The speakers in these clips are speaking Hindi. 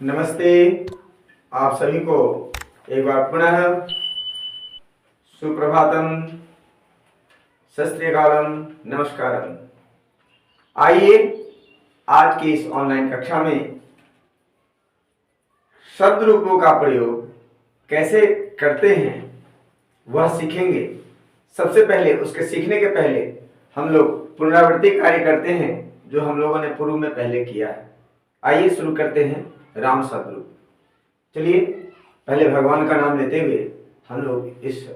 नमस्ते। आप सभी को एक बार पुनः सुप्रभातम, सत श्री अकालम, नमस्कारम। आइए आज की इस ऑनलाइन कक्षा में शब्द रूपों का प्रयोग कैसे करते हैं वह सीखेंगे। सबसे पहले उसके सीखने के पहले हम लोग पुनरावृत्ति कार्य करते हैं जो हम लोगों ने पूर्व में पहले किया है। आइए शुरू करते हैं राम शब्द रूप। चलिए पहले भगवान का नाम लेते हुए हम लोग इस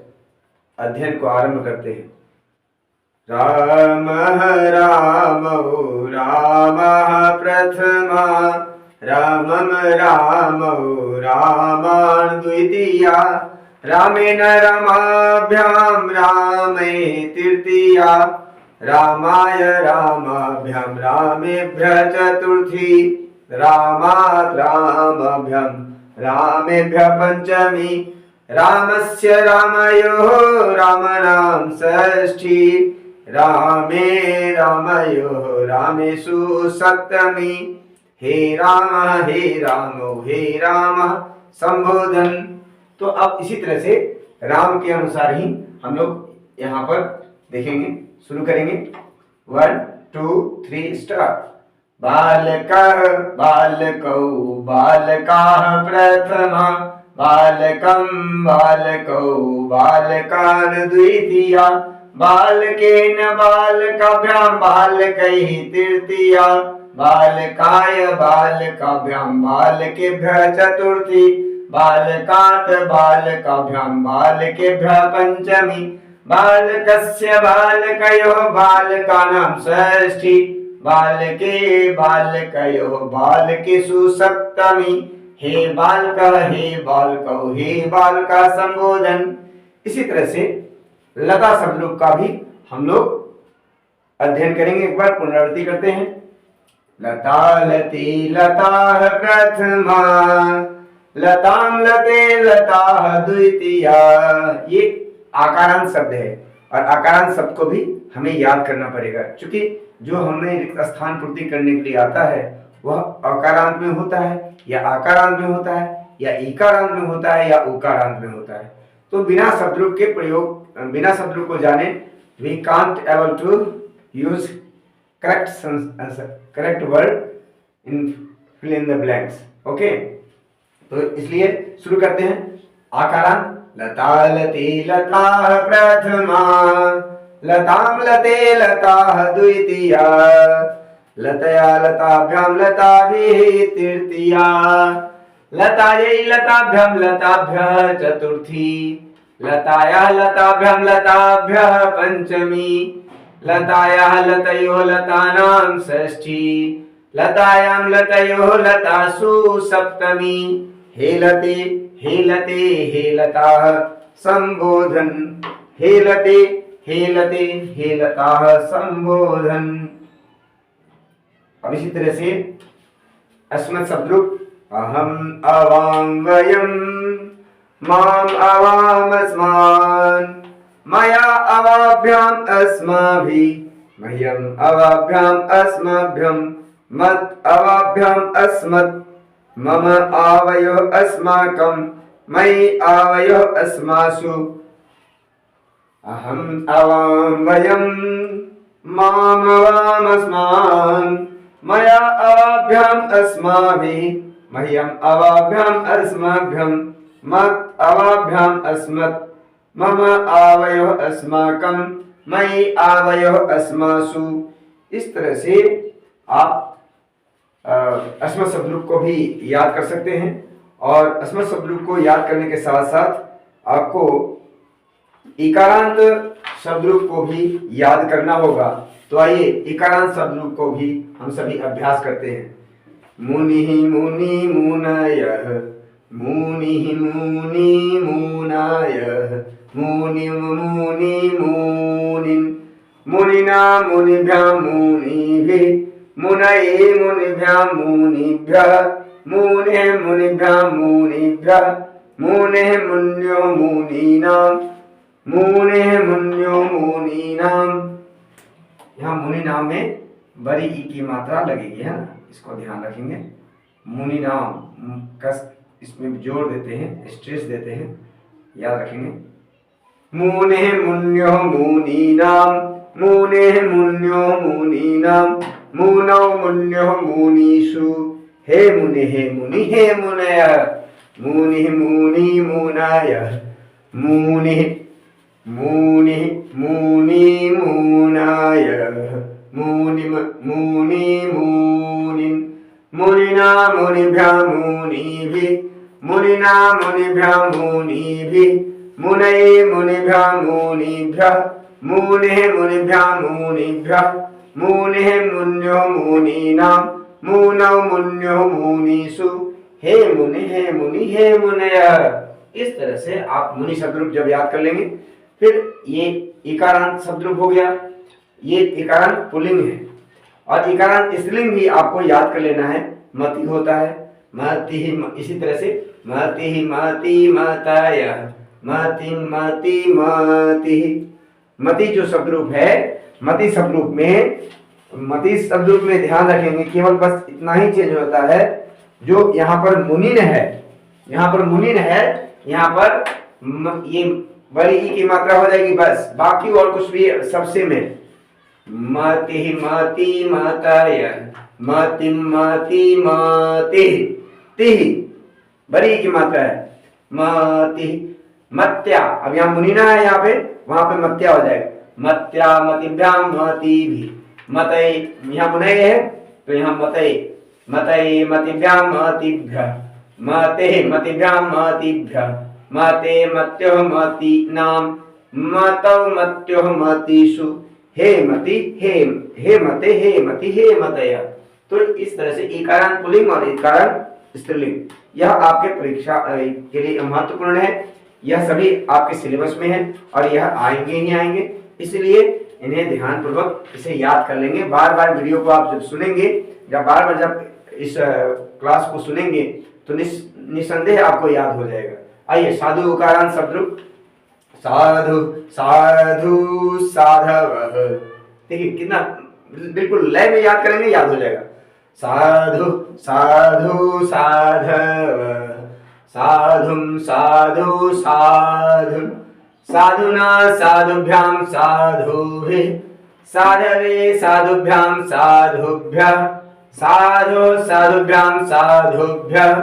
अध्ययन को आरंभ करते हैं। राम राम राम प्रथमा, रामम राम रामान् द्वितीया, रामेण रमाभ्याम रामे तृतीया, रामाय रामाभ्याम रामेभ्यः चतुर्थी, रामात् रामाभ्याम रामेभ्यः पंचमी, रामस्य रामयोः रामनाम षष्ठी, रामे रामयोः रामेषु सप्तमी। हे राम संबोधन। तो अब इसी तरह से राम के अनुसार ही हम लोग यहाँ पर देखेंगे, शुरू करेंगे। 1 2 3 स्टार्ट। बालकः बालकौ बालकाः प्रथमा, बालकं बालकौ बालकान् द्वितीया, बालकेन बालकाभ्यां बालकैः तृतीया, बालकाय बालकाभ्यां बालकेभ्यः चतुर्थी, बालकात् बालकाभ्यां बालकेभ्यः पंचमी, बालकस्य बालकयोः बालकानां षष्ठी, बालके बालकयोः बालकेषु सप्तमी। हे बालकः हे बालकौ हे बालका संबोधन। इसी तरह से लता शब्द रूप का भी हम लोग अध्ययन करेंगे। एक बार पुनरावृत्ति करते हैं। लता लती लताः प्रथमा, लतां लते लताः द्वितीया। ये आकारांत शब्द है और आकारांत शब्द को भी हमें याद करना पड़ेगा, क्योंकि जो हमें रिक्त स्थान पूर्ति करने के लिए आता है वह अकारांत में होता है या आकारांत में होता है या इकारांत में होता है या उकारांत में होता है। तो बिना शब्द रूप के प्रयोग, बिना शब्द रूप को जाने we can't able to use correct word in fill in the blanks. Okay, तो इसलिए शुरू करते हैं। आकारांत। लता लती लताः प्रथमा, लतां लते लताः द्वितीया, लतया लताभ्यां लताभिः तृतीया, लतायै लताभ्यां लताभ्यः चतुर्थी, लताया लताभ्यां लताभ्यः पंचमी, लतायाः लतयोः लतानां षष्ठी, लतायां लतयोः लतासु सप्तमी। हे लते हे लताः संबोधन। हे लते हे लताः संबोधन। अब इसी तरह से अस्मत् शब्द रूप। अहम अवां वयम, माम अवाम अस्मान्, मया अवाभ्याम अस्माभिः, मह्यम अवाभ्याम अस्मभ्यं, मत् अवाभ्याम अस्मत्, मम आवयोः अस्माकं, मयि आवयोः अस्मासु। अहम अवां वयम, माम अवाम अस्मान्, मया अवाभ्याम अस्माभिः, मह्यम अवाभ्याम अस्मभ्यं, मत् अवाभ्याम अस्मत्, मम आवयोः अस्माकं, मयि आवयोः अस्मासु। इस तरह से आप अस्मत् शब्द रूप को भी याद कर सकते हैं और अस्मत् शब्द रूप को याद करने के साथ साथ आपको इकारांत शब्द रूप को भी याद करना होगा। तो आइए इकारांत शब्द रूप को भी हम सभी अभ्यास करते हैं। मुनिः मुनि मुनयः, मुनिः मुनि मुनयः, मुनिं मुनि मुनिन्, मुनिना मुनिभ्यां मुनिभिः, मुनये मुनिभ्यां मुनिभ्यः, मुनेः मुनिभ्यां मुनिभ्यः, मुनेः मुन्यो मुनीनां, मुनेः मुन्यो मुनीनां। यहाँ मुनि नाम में बड़ी ई की मात्रा लगेगी, है ना, इसको ध्यान रखेंगे। मुनि नाम, कस इसमें जोर देते हैं, स्ट्रेस देते हैं, याद रखेंगे। मुने मुन्यो मुनीनाम, मुने मुन्यो मुनीनाम, मुनौ मुन्यो मुनीषु। हे मुनि हे मुनि हे मुनय, मुनि मुनि मुनय, मुनि मुनि मुनि मुनय, मुनि मुनि मुनि, मुनिना मुनिभ्यः मुनिभिः, मुनिना मुनिभ्यः मुनिभिः, मुनये मुनिभ्यः मुनिभ्यः, मुनेः मुनिभ्यः मुनिभ्यः, मुनेः मुन्यो मुनीनां, मुनौ मुन्यो मुनीषु। हे मुनि हे मुनय। इस तरह से आप मुनि शब्द जब याद कर लेंगे, फिर ये इकारांत शब्द हो गया, ये इकारांत पुल्लिंग है, और इकारांत स्त्रीलिंग भी आपको याद कर लेना है। मति होता है, मति, इसी तरह से मति मति मतय, मति मति मति। मति जो शब्द रूप है, मति शब्द रूप में ध्यान रखेंगे, केवल बस इतना ही चेंज होता है। जो यहाँ पर मुनिन है, यहाँ पर मुनिन है, यहाँ पर ये बड़ी ई की मात्रा हो जाएगी बस, बाकी और कुछ भी सबसे में मति मति मतय, मति मति मति, तिहि बड़ी की मात्रा है, मति मत्या। अब यहाँ मुनिना है, यहाँ पे वहां पे मत्या हो जाएगा, मत्या मतिभ्याम मतिभि, मतय यहाँ मुनय है तो यहाँ मतय, मतय मतिभ्याम मतिभ्यः, मते मतिभ्याम मतिभ्यः, मते मत्योः मतीनां, मतौ मत्योः मतीषु। हे मति हे मते हे मति हे मतय। तो इस तरह से इकारांत पुल्लिंग और इकारांत स्त्रीलिंग यह आपके परीक्षा के लिए महत्वपूर्ण है। यह सभी आपके सिलेबस में है और यह आएंगे ही आएंगे, इसलिए इन्हें ध्यान पूर्वक इसे याद कर लेंगे। बार बार वीडियो को आप जब सुनेंगे, या बार बार जब इस क्लास को सुनेंगे तो निसंदेह आपको याद हो जाएगा। आइए साधु उकारांत शब्द रूप, साधु साधु साधव। देखिए कितना बिल्कुल लय में याद करेंगे, याद हो जाएगा। साधु साधु साधव, साधुम साधु साधु, साधुना साधुभ्याम साधुभिः, साधवे साधुभ्याम साधुभ्यः, साधु साधुभ्याम साधुभ्यः,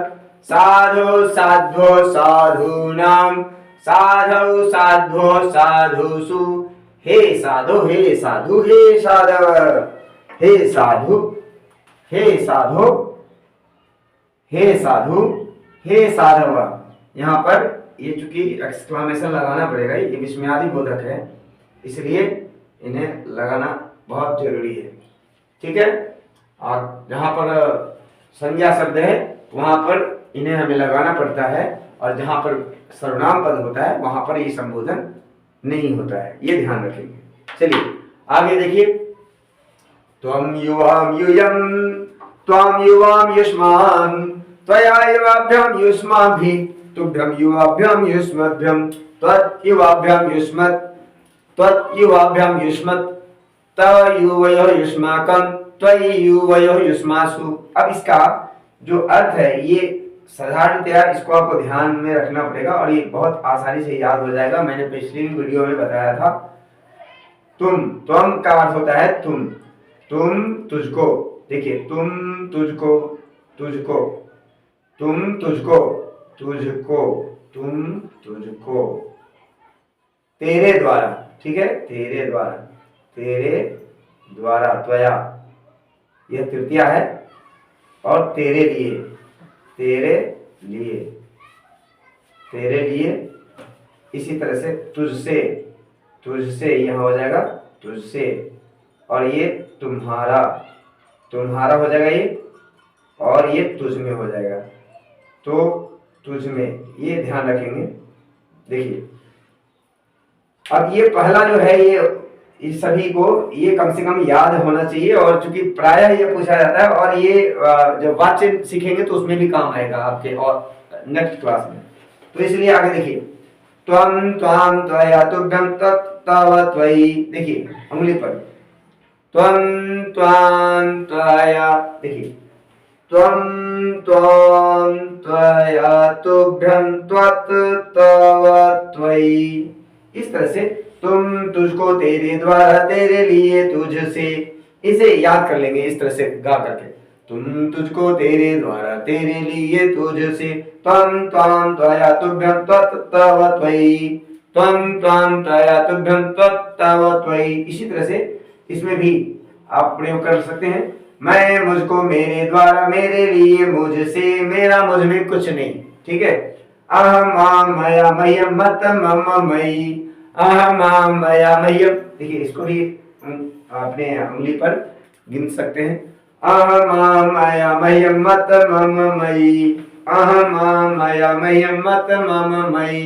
साधु साध्वो साधूनां, साधु साध्वो साधुषु। हे साधु हे साधु हे साधव, हे साधु हे साधु हे साधु हे साधव। यहाँ पर ये चूंकि एक्सक्लेमेशन लगाना पड़ेगा, ये विस्मयादि बोधक है, इसलिए इन्हें लगाना बहुत जरूरी है। ठीक है, और जहाँ पर संज्ञा शब्द है वहाँ पर इन्हें हमें लगाना पड़ता है, और जहाँ पर सर्वनाम पद होता है वहाँ पर ये संबोधन नहीं होता है, ये ध्यान रखेंगे। चलिए आगे देखिए। त्वं युवां यूयं, त्वां युवां युष्मान्, त्वया युवाभ्यां युष्माभिः, तुभ्यं युवाभ्यां युष्मद्भ्यं, त्वत् युवाभ्यां युष्मत्, त्वत् युवाभ्यां युष्मत्, तव युवयोः युष्माकं, त्वयि युवयोः युष्मासु। अब इसका जो अर्थ है ये साधारणतया इसको आपको ध्यान में रखना पड़ेगा, और ये बहुत आसानी से याद हो जाएगा। मैंने पिछली वीडियो में बताया था। तुम, त्वम का अर्थ होता है तुम, तुम तुझको। देखिए तुम तुझको, तुझको, तुम तुझको, तुझको, तुम तुझको, तेरे द्वारा। ठीक है, तेरे द्वारा, तेरे द्वारा, त्वया यह तृतीया है, और तेरे लिए, तेरे लिए, तेरे लिए। इसी तरह से तुझसे, तुझसे यहाँ हो जाएगा तुझसे, और ये तुम्हारा, तुम्हारा हो जाएगा ये, और ये तुझ में हो जाएगा, तो तुझ में, ये ध्यान रखेंगे। देखिए अब ये पहला जो है ये इस सभी को ये कम से कम याद होना चाहिए, और चूंकि प्रायः ये पूछा जाता है, और ये जब वाक्य सीखेंगे तो उसमें भी काम आएगा आपके और नेक्स्ट क्लास में। तो इसलिए आगे देखिए, त्वं त्वां त्वया तुभ्यं तत् तव त्वयि। देखिए अंगुली पर त्वं त्वां त्वया, देखिए त्वं त्वां त्वया तुभ्यं त्वत् तव त्वयि। इस तरह से तुम, तुझको, तेरे द्वारा, तेरे लिए, तुझसे, इसे याद कर लेंगे इस तरह से गा करके। तुम, तुझको, तेरे द्वारा, तेरे लिए, तुझसे, त्वं त्वां त्वया तुभ्यं त्वत् तव त्वयि, त्वं त्वां त्वया तुभ्यं त्वत् तव त्वयि। इसी तरह से इसमें भी आप प्रयोग कर सकते हैं। मैं, मुझको, मेरे द्वारा, मेरे लिए, मुझसे, मेरा, मुझ में कुछ नहीं। ठीक है। अहम माम मया मह्यम मत मम मयि, अहम माम मया मह्यम। देखिए इसको भी अपने उंगली पर गिन सकते हैं। अहम माम मया मह्यम मत मम मयि, अहम माम मया मह्यम मत मम मयि।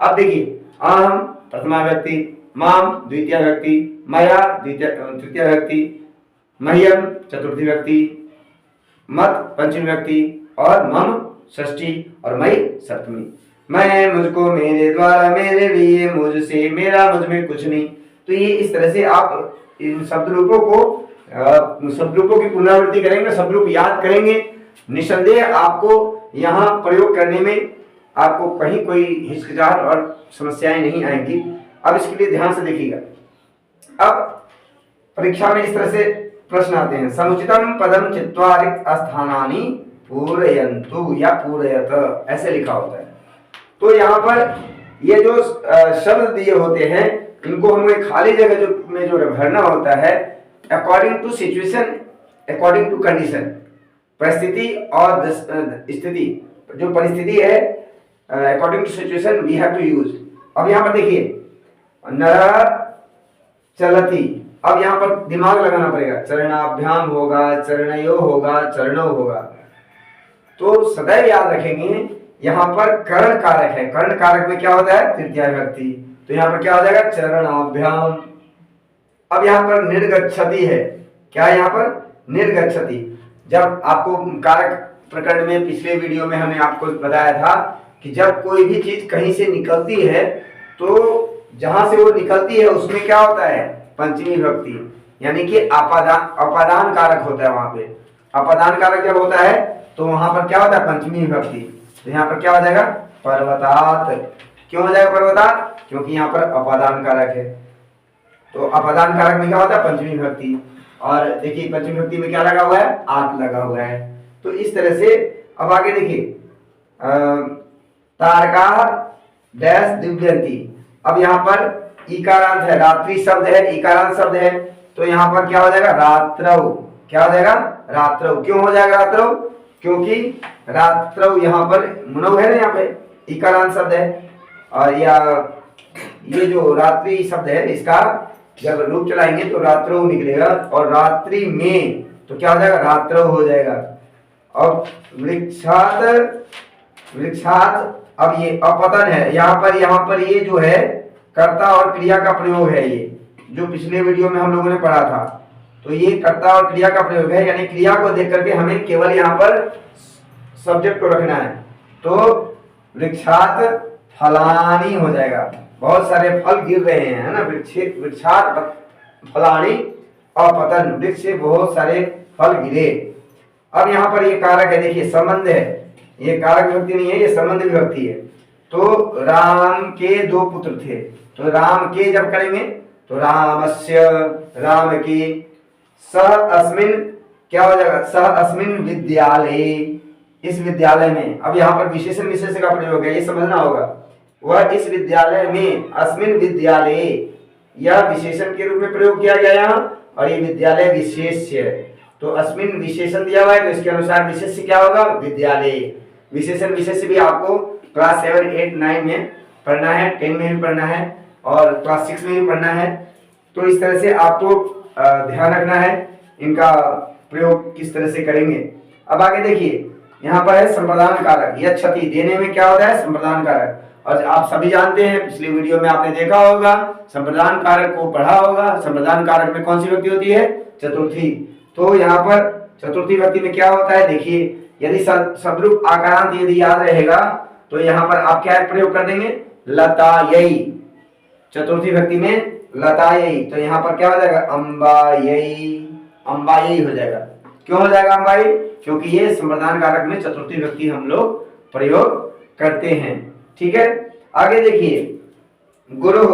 अब देखिए अहम प्रथमा व्यक्ति, माम द्वितीय व्यक्ति, मया तृतीय व्यक्ति, मह्यम चतुर्थी व्यक्ति, मत पंचमी व्यक्ति और मम षष्ठी और मई सप्तमी। मैं, मुझको, मेरे द्वारा, मेरे लिए, मुझसे, मेरा, मुझ में कुछ नहीं। तो ये इस तरह से आप इन शब्द रूपों की पुनरावृत्ति करेंगे, शब्द रूप याद करेंगे, निसंदेह आपको यहाँ प्रयोग करने में आपको कहीं कोई हिचकिचाहट और समस्याएं नहीं आएंगी। अब इसके लिए ध्यान से देखिएगा। अब परीक्षा में इस तरह से प्रश्न आते हैं। समुचितम पदम चित्वा रिक्त स्थानानि पूरयन्तु या पूरयत, ऐसे लिखा होता है। तो यहाँ पर ये जो शब्द दिए होते हैं इनको हमें खाली जगह में जो भरना होता है according to situation, according to condition, परिस्थिति और स्थिति, जो परिस्थिति है according to situation we have to use. अब यहाँ पर देखिए नर चलती, अब यहाँ पर दिमाग लगाना पड़ेगा। चरणाभ्याम होगा, चरणयो होगा, चरणो होगा। तो सदैव याद रखेंगे यहाँ पर कर्ण कारक है। कर्ण कारक में क्या होता है? तृतीया विभक्ति। तो यहाँ पर क्या हो जाएगा? चरणाभ्याम। अब यहाँ पर निर्गच्छति है। क्या है यहाँ पर? निर्गच्छति। जब आपको कारक प्रकरण में पिछले वीडियो में हमने आपको बताया था कि जब कोई भी चीज कहीं से निकलती है तो जहां से वो निकलती है उसमें क्या होता है? पंचमी विभक्ति, यानी कि अपादान कारक होता है। वहां पे अपादान कारक जब होता है तो वहां पर क्या होता है? पंचमी विभक्ति। तो यहाँ पर क्या हो जाएगा? पर्वतात। क्यों हो जाएगा पर्वतात? क्योंकि यहाँ पर अपादान कारक है। तो अपादान कारक में क्या होता है? पंचमी विभक्ति। और देखिए पंचमी विभक्ति में क्या लगा हुआ है? आत लगा हुआ है। तो इस तरह से अब आगे देखिए तारका डैश दिव्यंती। अब यहाँ पर इकारांत है, रात्रि शब्द है, इकारांत शब्द है। तो यहाँ पर क्या हो जाएगा? रात्रौ। क्या हो जाएगा? रात्रौ। क्यों हो जाएगा रात्रौ? क्योंकि रात्रौ यहाँ पर मनौ है ना, यहाँ पे इकारांत शब्द है। और या ये जो रात्रि शब्द है इसका जब रूप चलाएंगे तो रात्रौ निकलेगा, और रात्रि में तो क्या हो जाएगा? रात्रौ हो जाएगा। अब वृक्षात, वृक्षात, अब ये अपतन है। यहाँ पर ये जो है कर्ता और क्रिया का प्रयोग है। ये जो पिछले वीडियो में हम लोगों ने पढ़ा था, तो ये कर्ता और क्रिया का प्रयोग है, यानी क्रिया को देख करके हमें केवल यहाँ पर सब्जेक्ट को रखना है। तो वृक्षात फलानी हो जाएगा। बहुत सारे फल गिर रहे हैं, है ना। वृक्षात फलानी अपतन, वृक्ष से बहुत सारे फल गिरे। अब यहाँ पर ये कारक है, देखिए संबंध है। ये कारक विभक्ति नहीं है, ये संबंध विभक्ति है। तो राम के दो पुत्र थे, तो राम के जब करेंगे तो रामस्य, राम के, सह अस्मिन क्या हो जाएगा? सह अस्मिन विद्यालय, इस विद्यालय में। अब यहाँ पर विशेषण विशेष का प्रयोग है, ये समझना होगा। वह इस विद्यालय में, अस्मिन विद्यालय, यह विशेषण के रूप में प्रयोग किया गया यहाँ, और ये विद्यालय विशेष्य है। तो अस्मिन विशेषण दिया हुआ है, तो इसके अनुसार विशेष्य क्या होगा? विद्यालय। विशेषण विशेष्य भी आपको क्लास 7, 8, 9 में पढ़ना है, 10 में भी पढ़ना है और क्लास 6 में भी पढ़ना है। तो इस तरह से आपको ध्यान रखना है इनका प्रयोग किस तरह से करेंगे। अब आगे देखिए यहाँ पर है संप्रदान कारक। यह क्षति देने में क्या होता है? संप्रदान कारक। और आप सभी जानते हैं, पिछले वीडियो में आपने देखा होगा, संप्रदान कारक को पढ़ा होगा। संप्रदान कारक में कौन सी विभक्ति होती है? चतुर्थी। तो यहाँ पर चतुर्थी विभक्ति में क्या होता है? देखिए यदि शब्दरूप आकारांत यदि याद रहेगा तो यहाँ पर आप क्या प्रयोग कर देंगे? लतायै। चतुर्थी विभक्ति में लतायै, तो यहाँ पर क्या हो जाएगा? अम्बायै, अम्बायै हो जाएगा। क्यों हो जाएगा भाई? क्योंकि ये संप्रदान कारक में चतुर्थी विभक्ति हम लोग प्रयोग करते हैं। ठीक है, आगे देखिए, गुरु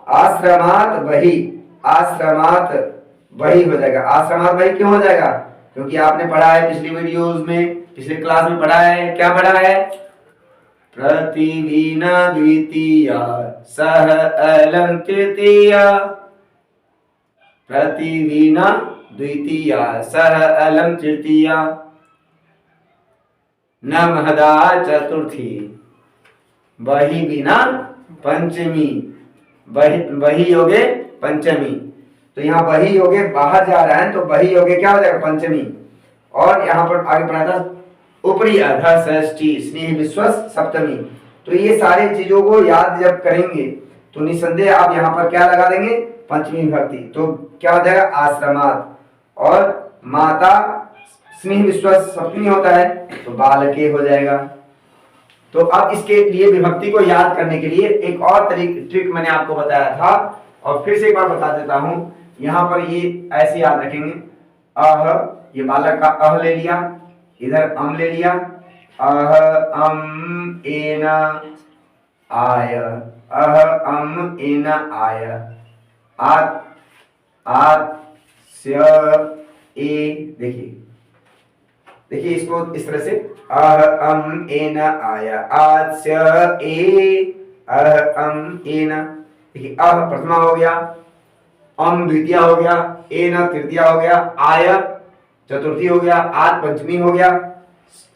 आश्रमात बही, आश्रमात बही हो जाएगा। आश्रमात बही क्यों हो जाएगा? क्योंकि आपने पढ़ा है पिछली वीडियोस में, पिछले क्लास में पढ़ा है, क्या पढ़ा है? प्रतिवीना द्वितीया सह अलम तृतीया, प्रतिवीना द्वितीया सह अलम तृतीया न महदा चतुर्थी बही बिना पंचमी, बही योगे पंचमी। तो यहाँ बही योगे बाहर जा रहा है तो बही योगे क्या हो जाएगा? पंचमी। और यहाँ पर आगे पढ़ा था ऊपरी अधा षष्ठी स्नेह विश्वस सप्तमी। तो ये सारी चीजों को याद जब करेंगे तो निसंदेह आप यहाँ पर क्या लगा देंगे? पंचमी विभक्ति। तो क्या हो जाएगा? आश्रमात। और माता स्नेह विश्वास सप्तमी होता है तो बालके हो जाएगा। तो अब इसके लिए विभक्ति को याद करने के लिए एक और ट्रिक मैंने आपको बताया था और फिर से एक बार बता देता हूं। यहाँ पर ये ऐसे याद रखेंगे, अह, ये बालक का अह ले लिया, इधर अम ले लिया, अह अम N I, uh um N I, आत आत स्य ए। देखिए इसको इस तरह से, अह अम एन आया, आत स्य ए, अह अम एन। देखिए अह प्रथमा हो गया, अम द्वितीय हो गया, एन तृतीय हो गया, आय चतुर्थी हो गया, आत पंचमी हो गया,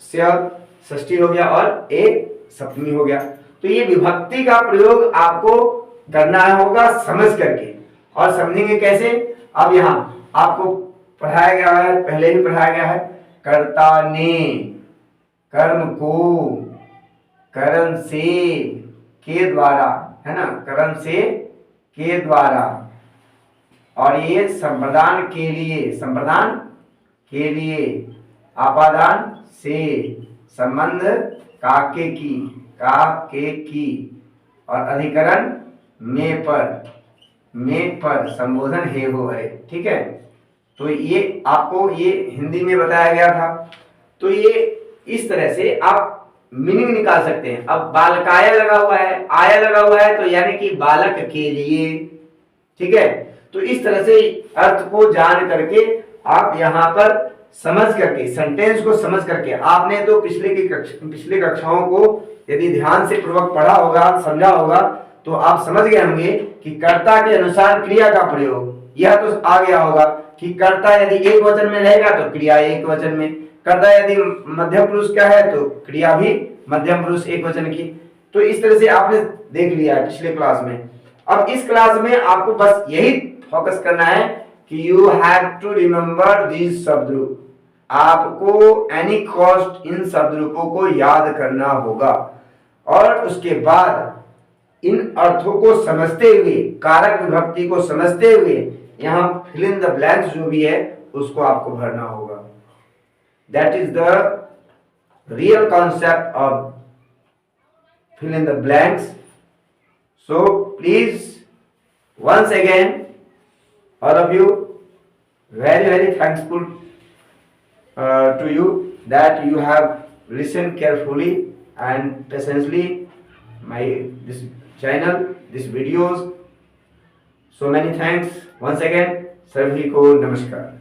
स्य षष्ठी हो गया और ए सप्तमी हो गया। तो ये विभक्ति का प्रयोग आपको करना होगा समझ करके। और समझेंगे कैसे? अब यहाँ आपको पढ़ाया गया है, पहले भी पढ़ाया गया है, कर्ता ने कर्म को करण से के द्वारा, है ना, करण से के द्वारा, और ये संप्रदान के लिए, संप्रदान के लिए, आपादान से, संबंध काके की, और अधिकरण में पर संबोधन हे हो है। ठीक है, तो ये आपको ये हिंदी में बताया गया था। तो ये इस तरह से आप मीनिंग निकाल सकते हैं। अब बालकाय लगा हुआ है, आया लगा हुआ है, तो यानी कि बालक के लिए। ठीक है, तो इस तरह से अर्थ को जान करके आप यहाँ पर समझ करके, सेंटेंस को समझ करके, आपने तो पिछले कक्षाओं को यदि ध्यान से पूर्वक पढ़ा होगा, समझा होगा, तो आप समझ गए होंगे कि कर्ता के अनुसार क्रिया का प्रयोग, यह तो आ गया होगा कि कर्ता यदि एक वचन में रहेगा तो क्रिया एक वचन में, कर्ता यदि मध्यम पुरुष का है तो क्रिया भी मध्यम पुरुष एक वचन की। तो इस तरह से आपने देख लिया है पिछले क्लास में। अब इस क्लास में आपको बस यही फोकस करना है कि you have to remember this शब्द रूप। आपको एनी कॉस्ट इन शब्द रूपों को याद करना होगा और उसके बाद इन अर्थों को समझते हुए, कारक विभक्ति को समझते हुए, यहाँ फिल इन द ब्लैंक्स जो भी है उसको आपको भरना होगा। That is the real concept of fill in the blanks. So please once again all of you, very thankful to you that you have listened carefully and patiently this channel, these videos. So many thanks once again. सभी को नमस्कार।